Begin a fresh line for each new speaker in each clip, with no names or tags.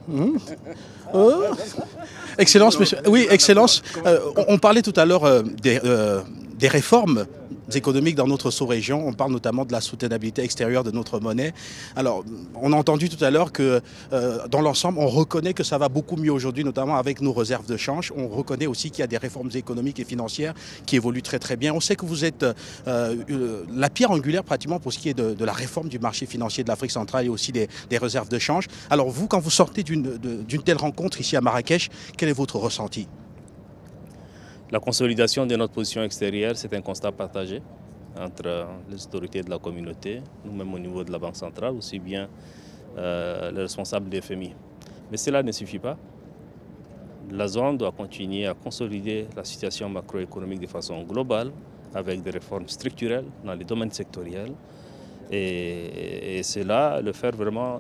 Mmh. Oh. Excellence, monsieur. Oui, Excellence. On parlait tout à l'heure des réformes économiques dans notre sous-région. On parle notamment de la soutenabilité extérieure de notre monnaie. Alors, on a entendu tout à l'heure que dans l'ensemble, on reconnaît que ça va beaucoup mieux aujourd'hui, notamment avec nos réserves de change. On reconnaît aussi qu'il y a des réformes économiques et financières qui évoluent très très bien. On sait que vous êtes la pierre angulaire pratiquement pour ce qui est de la réforme du marché financier de l'Afrique centrale et aussi des réserves de change. Alors vous, quand vous sortez d'une telle rencontre ici à Marrakech, quel est votre ressenti?
La consolidation de notre position extérieure, c'est un constat partagé entre les autorités de la communauté, nous-mêmes au niveau de la Banque centrale, aussi bien les responsables des FMI. Mais cela ne suffit pas. La zone doit continuer à consolider la situation macroéconomique de façon globale, avec des réformes structurelles dans les domaines sectoriels. Et cela, le faire vraiment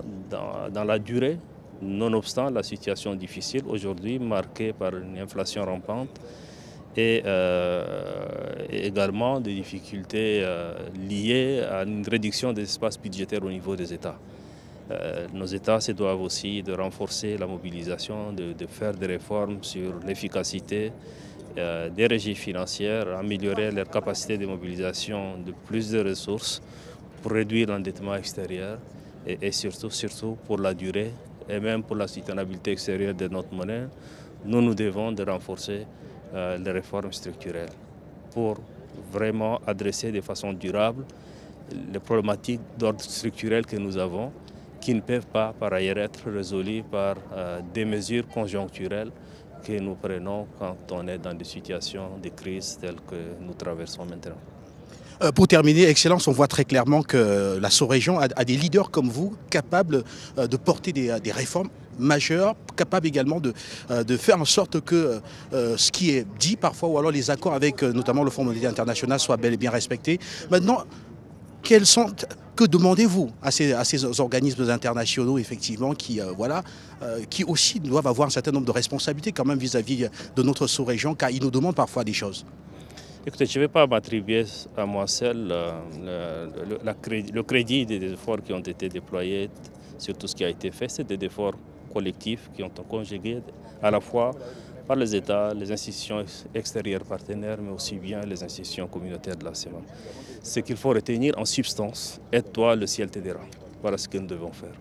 dans la durée, nonobstant la situation difficile aujourd'hui marquée par une inflation rampante et également des difficultés liées à une réduction des espaces budgétaires au niveau des États. Nos États se doivent aussi de renforcer la mobilisation, de faire des réformes sur l'efficacité des régies financières, améliorer leur capacité de mobilisation de plus de ressources pour réduire l'endettement extérieur et surtout pour la durée et même pour la soutenabilité extérieure de notre monnaie. Nous devons de renforcer les réformes structurelles pour vraiment adresser de façon durable les problématiques d'ordre structurel que nous avons qui ne peuvent pas par ailleurs être résolues par des mesures conjoncturelles que nous prenons quand on est dans des situations de crise telles que nous traversons maintenant.
Pour terminer, Excellence, on voit très clairement que la sous-région a des leaders comme vous capables de porter des réformes majeures, capables également de faire en sorte que ce qui est dit parfois, ou alors les accords avec notamment le Fonds monétaire international soient bel et bien respectés. Maintenant, que demandez-vous à ces organismes internationaux, effectivement, qui aussi doivent avoir un certain nombre de responsabilités quand même vis-à-vis de notre sous-région, car ils nous demandent parfois des choses?
Écoutez, je ne vais pas m'attribuer à moi seul le crédit des efforts qui ont été déployés sur tout ce qui a été fait. C'est des efforts collectifs qui ont été conjugués à la fois par les États, les institutions extérieures partenaires, mais aussi bien les institutions communautaires de la CEMAC. Ce qu'il faut retenir en substance, aide-toi, le ciel t'aidera. Voilà ce que nous devons faire.